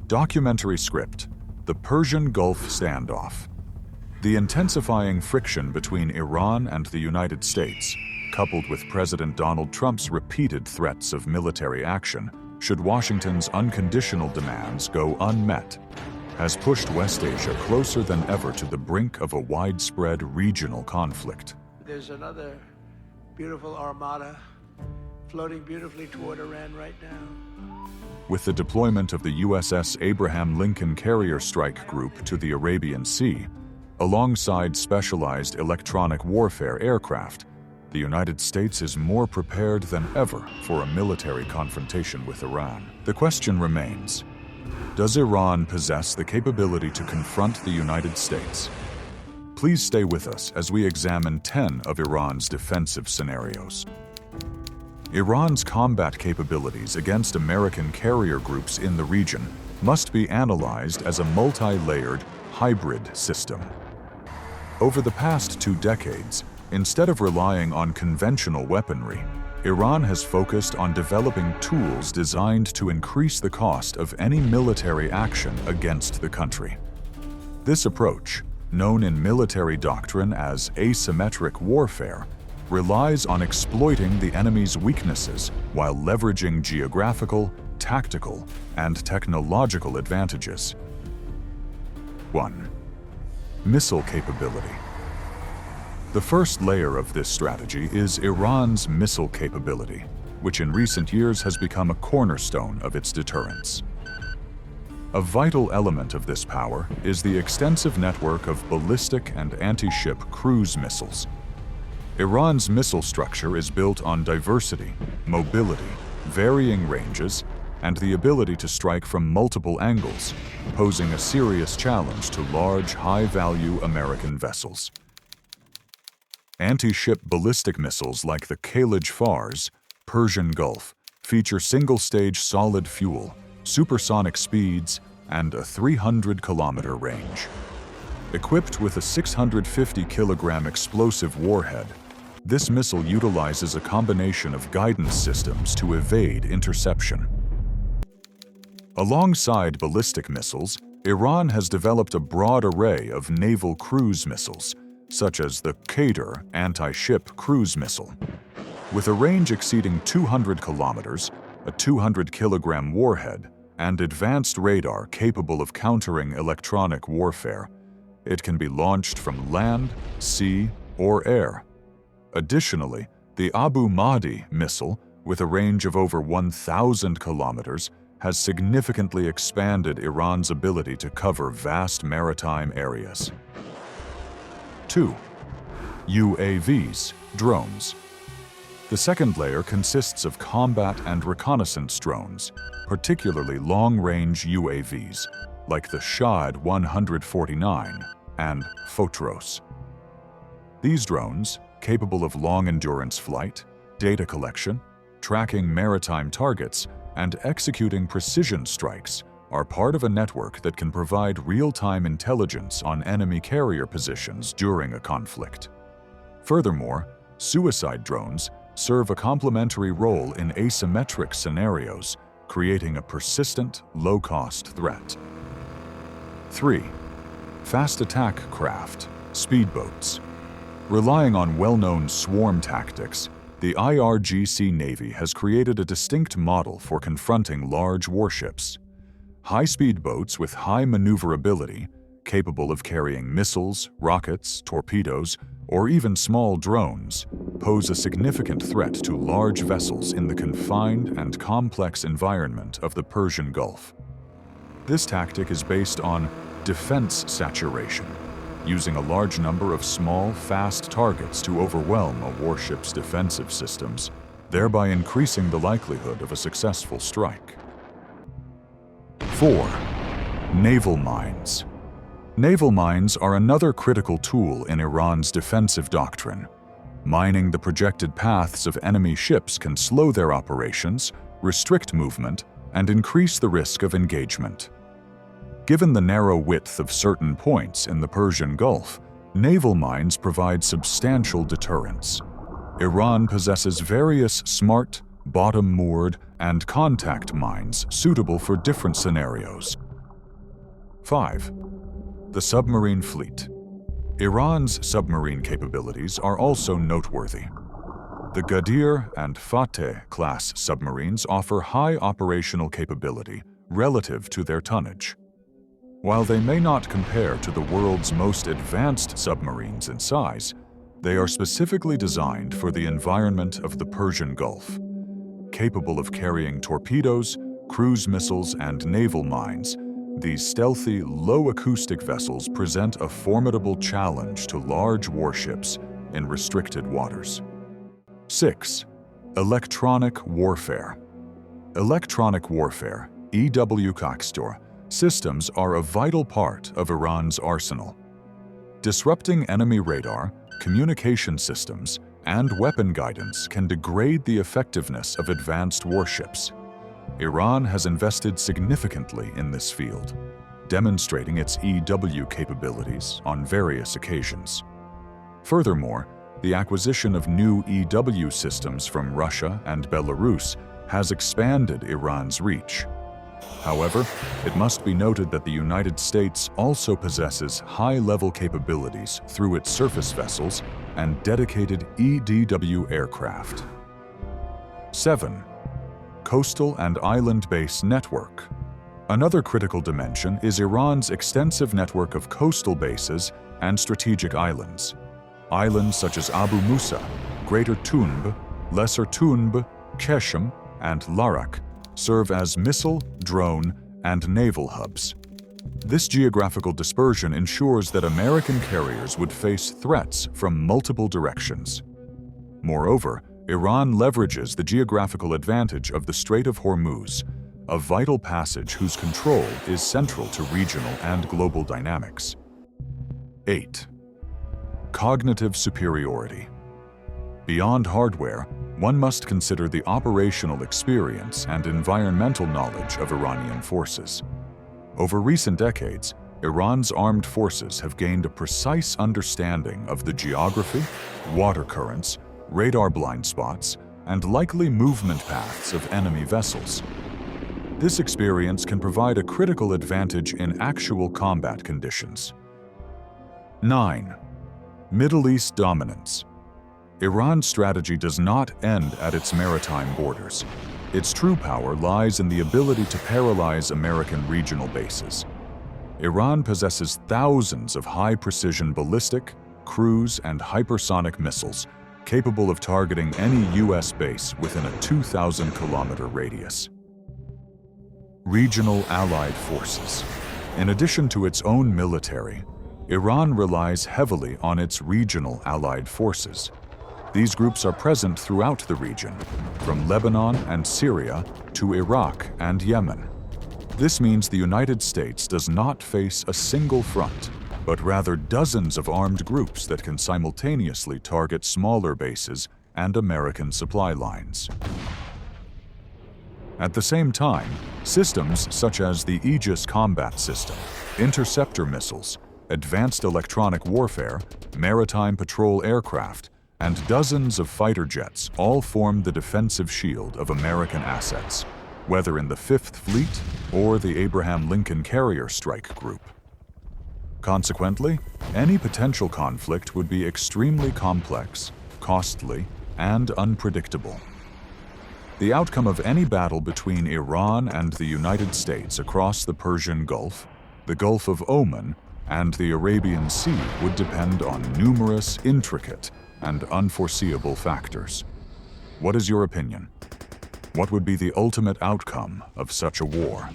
Documentary script: The Persian Gulf Standoff. The intensifying friction between Iran and the United States, coupled with President Donald Trump's repeated threats of military action should Washington's unconditional demands go unmet, has pushed West Asia closer than ever to the brink of a widespread regional conflict. There's another beautiful armada floating beautifully toward Iran right now. With the deployment of the USS Abraham Lincoln Carrier Strike Group to the Arabian Sea, alongside specialized electronic warfare aircraft, the United States is more prepared than ever for a military confrontation with Iran. The question remains: does Iran possess the capability to confront the United States? Please stay with us as we examine 10 of Iran's defensive scenarios. Iran's combat capabilities against American carrier groups in the region must be analyzed as a multi-layered, hybrid system. Over the past 2 decades, instead of relying on conventional weaponry, Iran has focused on developing tools designed to increase the cost of any military action against the country. This approach, known in military doctrine as asymmetric warfare, relies on exploiting the enemy's weaknesses while leveraging geographical, tactical, and technological advantages. 1. Missile capability. The first layer of this strategy is Iran's missile capability, which in recent years has become a cornerstone of its deterrence. A vital element of this power is the extensive network of ballistic and anti-ship cruise missiles. Iran's missile structure is built on diversity, mobility, varying ranges, and the ability to strike from multiple angles, posing a serious challenge to large, high-value American vessels. Anti-ship ballistic missiles like the Khalij-Fars, Persian Gulf, feature single-stage solid fuel, supersonic speeds, and a 300-kilometer range. Equipped with a 650-kilogram explosive warhead, this missile utilizes a combination of guidance systems to evade interception. Alongside ballistic missiles, Iran has developed a broad array of naval cruise missiles, such as the Qatar anti-ship cruise missile. With a range exceeding 200 kilometers, a 200-kilogram warhead, and advanced radar capable of countering electronic warfare, it can be launched from land, sea, or air. Additionally, the Abu Mahdi missile, with a range of over 1,000 kilometers, has significantly expanded Iran's ability to cover vast maritime areas. 2. UAVs, drones. The second layer consists of combat and reconnaissance drones, particularly long-range UAVs, like the Shahid 149 and Fotros. These drones, capable of long-endurance flight, data collection, tracking maritime targets, and executing precision strikes, are part of a network that can provide real-time intelligence on enemy carrier positions during a conflict. Furthermore, suicide drones serve a complementary role in asymmetric scenarios, creating a persistent, low-cost threat. 3. Fast attack craft, speedboats. Relying on well-known swarm tactics, the IRGC Navy has created a distinct model for confronting large warships. High-speed boats with high maneuverability, capable of carrying missiles, rockets, torpedoes, or even small drones, pose a significant threat to large vessels in the confined and complex environment of the Persian Gulf. This tactic is based on defense saturation, using a large number of small, fast targets to overwhelm a warship's defensive systems, thereby increasing the likelihood of a successful strike. 4. Naval mines. Naval mines are another critical tool in Iran's defensive doctrine. Mining the projected paths of enemy ships can slow their operations, restrict movement, and increase the risk of engagement. Given the narrow width of certain points in the Persian Gulf, naval mines provide substantial deterrence. Iran possesses various smart, bottom-moored, and contact mines suitable for different scenarios, 5. The submarine fleet. Iran's submarine capabilities are also noteworthy. The Ghadir and Fateh class submarines offer high operational capability relative to their tonnage. While they may not compare to the world's most advanced submarines in size, they are specifically designed for the environment of the Persian Gulf. Capable of carrying torpedoes, cruise missiles, and naval mines, these stealthy, low-acoustic vessels present a formidable challenge to large warships in restricted waters. 6. Electronic warfare. Electronic warfare, EW systems are a vital part of Iran's arsenal. Disrupting enemy radar, communication systems, and weapon guidance can degrade the effectiveness of advanced warships. Iran has invested significantly in this field, demonstrating its EW capabilities on various occasions. Furthermore, the acquisition of new EW systems from Russia and Belarus has expanded Iran's reach. However, it must be noted that the United States also possesses high-level capabilities through its surface vessels and dedicated EW aircraft. 7. Coastal and island base network. Another critical dimension is Iran's extensive network of coastal bases and strategic islands. Islands such as Abu Musa, Greater Tunb, Lesser Tunb, Keshem, and Larak serve as missile, drone, and naval hubs. This geographical dispersion ensures that American carriers would face threats from multiple directions. Moreover, Iran leverages the geographical advantage of the Strait of Hormuz, a vital passage whose control is central to regional and global dynamics. 8. Cognitive superiority. Beyond hardware, one must consider the operational experience and environmental knowledge of Iranian forces. Over recent decades, Iran's armed forces have gained a precise understanding of the geography, water currents, radar blind spots, and likely movement paths of enemy vessels. This experience can provide a critical advantage in actual combat conditions. 9. Middle East dominance. Iran's strategy does not end at its maritime borders. Its true power lies in the ability to paralyze American regional bases. Iran possesses thousands of high-precision ballistic, cruise, and hypersonic missiles capable of targeting any U.S. base within a 2,000-kilometer radius. Regional allied forces. In addition to its own military, Iran relies heavily on its regional allied forces. These groups are present throughout the region, from Lebanon and Syria to Iraq and Yemen. This means the United States does not face a single front, but rather dozens of armed groups that can simultaneously target smaller bases and American supply lines. At the same time, systems such as the Aegis combat system, interceptor missiles, advanced electronic warfare, maritime patrol aircraft, and dozens of fighter jets all form the defensive shield of American assets, whether in the Fifth Fleet or the Abraham Lincoln Carrier Strike Group. Consequently, any potential conflict would be extremely complex, costly, and unpredictable. The outcome of any battle between Iran and the United States across the Persian Gulf, the Gulf of Oman, and the Arabian Sea would depend on numerous, intricate, and unforeseeable factors. What is your opinion? What would be the ultimate outcome of such a war?